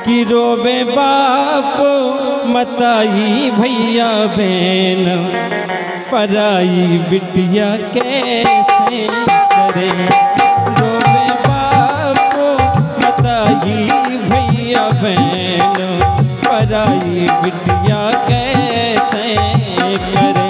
कि रोवे बाप मताई भैया बहन, पराई बिटिया कैसे करे। रोवे बाप मताई भैया बहन, पराई बिटिया कैसे करे।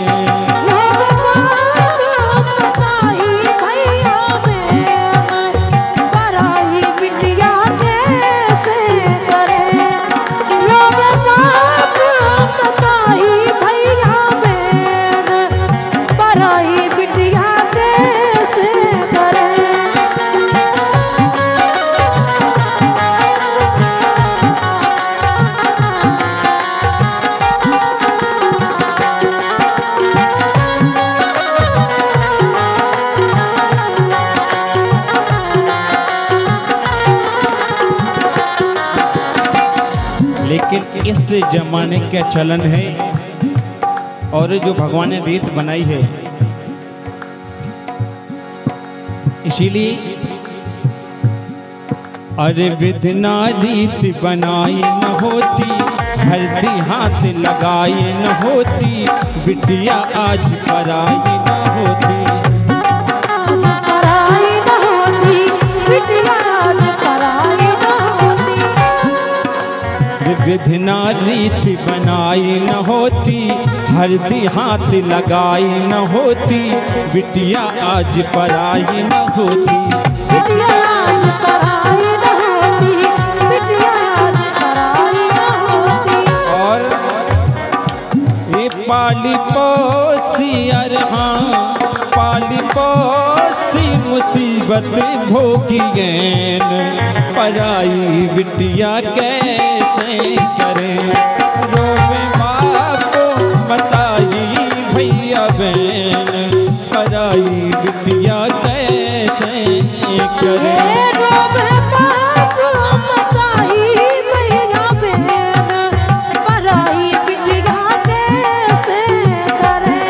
लेकिन इस जमाने का चलन है और जो भगवान ने रीत बनाई है, इसीलिए अरे विधना रीत बनाई न होती, हल्दी हाथ लगाई न होती, बिटिया आज पराई न होती। विधना रीत बनाई न होती, हल्दी हाथ लगाई न होती, बिटिया आज पराई न होती। बिटिया आज पराई न होती, बिटिया आज पराई न होती। और ये पाली पोसी अरहां, पाली पोसी मुसीबत भोगियन, पराई बिटिया कैसे करे। रोवे बाप मताई भैया बहन, पराई बिटिया कैसे करे। रोवे बाप मताई भैया बहन, पराई बिटिया कैसे करे।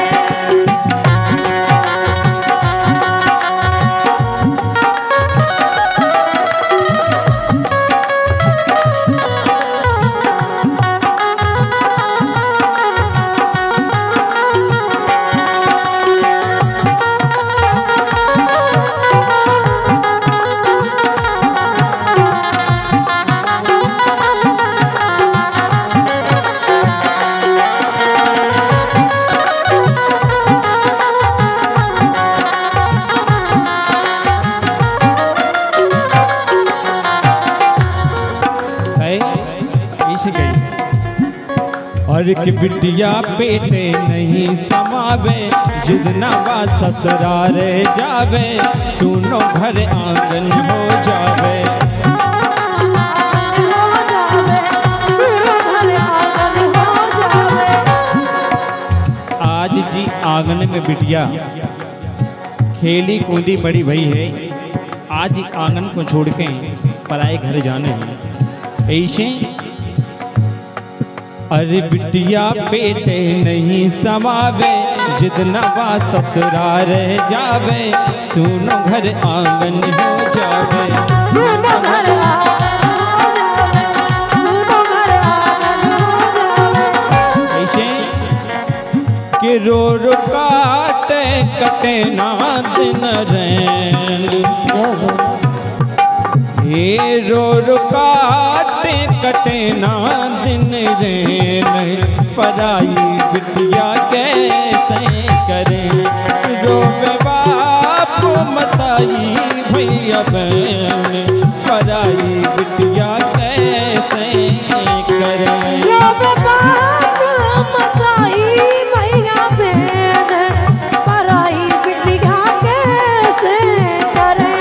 और कि बिटिया बेटे नहीं समावे, जितना वा ससुरारे जावे, सुनो घर आंगन हो जावे। आज जी आंगन में बिटिया खेली कूदी बड़ी भई है, आज ही आंगन को छोड़ के पराए घर जाने हैं। ऐसे अरे बिटिया बेटे नहीं समावे, जितना वा ससुराल जावे, सुनो घर आंगन हो जावे। सुनो घर आंगन हो जावे, सुनो घर आंगन हो जावे। ऐसे कि रो रो काटे कटे ना दिन रैन, ये रो रो काटे कटे ना दिन रैन, पराई बिटिया कैसे करे। रोवे बाप मताई भैया बहन, पराई बिटिया कैसे करे। रोवे बाप मताई भैया बहन, पराई बिटिया कैसे करे।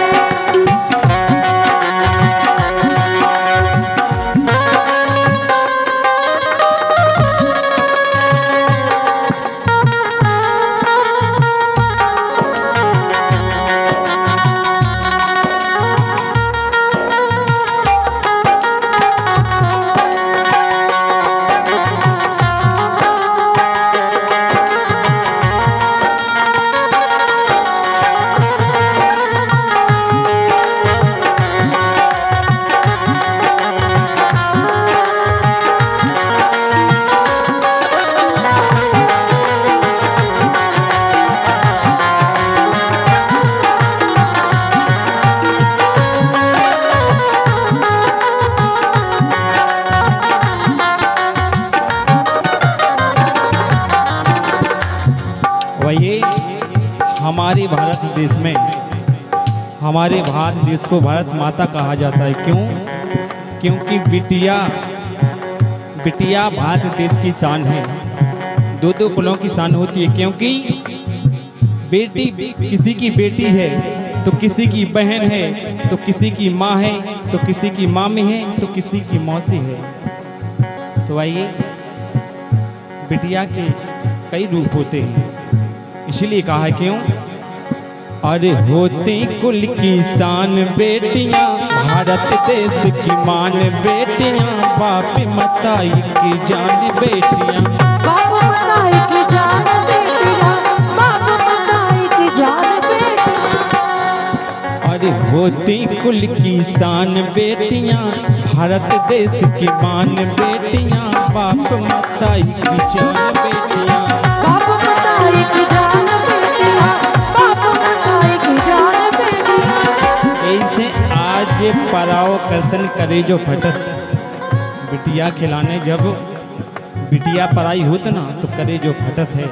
हमारे भारत देश में, हमारे भारत देश को भारत माता कहा जाता है। क्यों? क्योंकि बिटिया भारत देश की शान है। दो दो कुलों की शान होती है, क्योंकि बेटी किसी की बेटी है तो किसी की बहन है, तो किसी की माँ है, तो किसी की मामी है, तो किसी की मौसी है। तो आइए, बिटिया के कई रूप होते हैं, इसीलिए कहा है। क्यों? अरे होती कुल की शान बेटियां, भारत देश की मान बेटियां, बाप मताई की जान बेटियां, बाप मताई की जान बेटियां, बाप मताई की जान बेटियां। अरे होती कुल की शान बेटियां, भारत देश की मान बेटियां, बाप मताई की जान बेटियां, बाप मताई की जान बेटियां, बाप मताई की जान बेटियां। ऐसे आज पराओ कर्तन करे जो फटत, बिटिया खिलाने जब बिटिया पराई होत ना तो करे जो फटत है।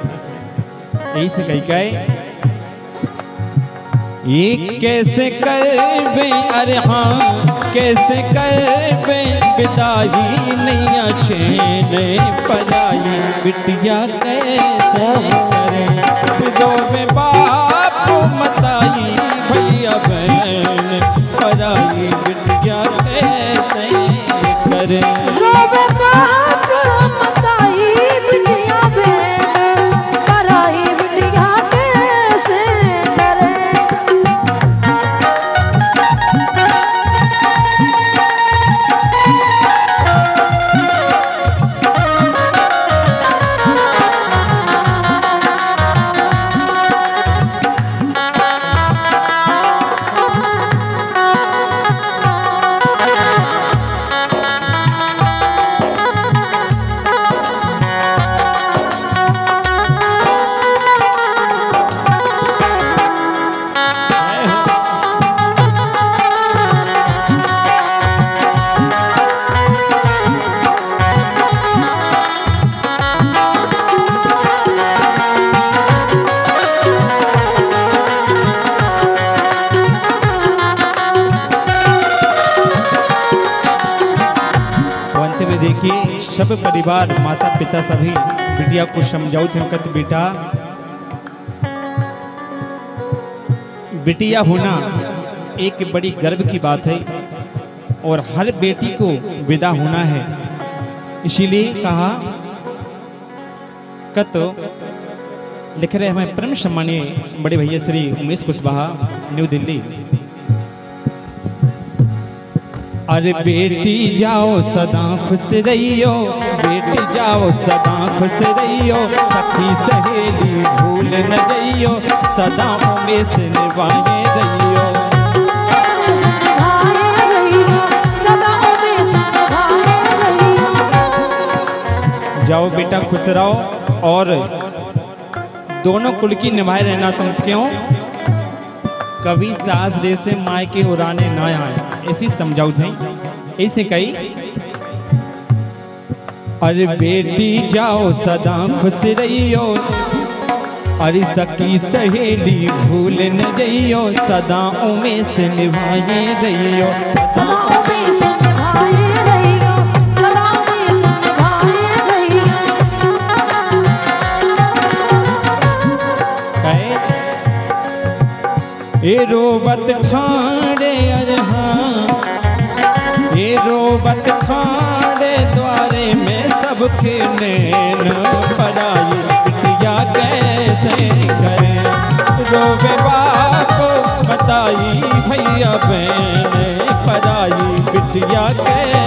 यही से कही गए, ये कैसे करबे, अरे हाँ कैसे करबे विदाई, नैया चैन पराई, बिटिया कैसे करे, विदोबे बाप मताई, भैया बहन पराई, बिटिया कैसे करे, रोबे बाप मताई, बिटिया बहन पराई, बिटिया कैसे करे। देखिए, सब परिवार माता पिता सभी बिटिया को समझाओ थे, कहते बेटा बिटिया होना एक बड़ी गर्व की बात है और हर बेटी को विदा होना है। इसीलिए कहा कतो लिख रहे हमें परम सम्मानीय बड़े भैया श्री उमेश कुशवाहा, न्यू दिल्ली। अरे बेटी जाओ सदा खुश रहियो, बेटी जाओ सदा खुश रहियो, सखी सहेली भूल न जइयो, सदा उमेश निभाए रहियो, सदा उमेश निभाए रहियो। जाओ बेटा खुश रहो और दोनों कुल की निभाए रहना। तुम क्यों? कभी सास रे से माय के उड़ाने ना आए, ऐसी समझाओ थे। ऐसे कही, अरे बेटी जाओ सदा खुश रहियो, अरे सखी सहेली भूल न जइयो, सदा उमेश निभाए रहियो, सदा उमेश निभाए रहियो, सदा उमेश निभाए रहियो। ए रोबत ठाणे, अरे हाँ ए रोबत ठाणे, द्वारे में सबके नैन पराई, बिटिया कैसे करे, रोबे बाप बताई, भैया बहन पराई, बिटिया कैसे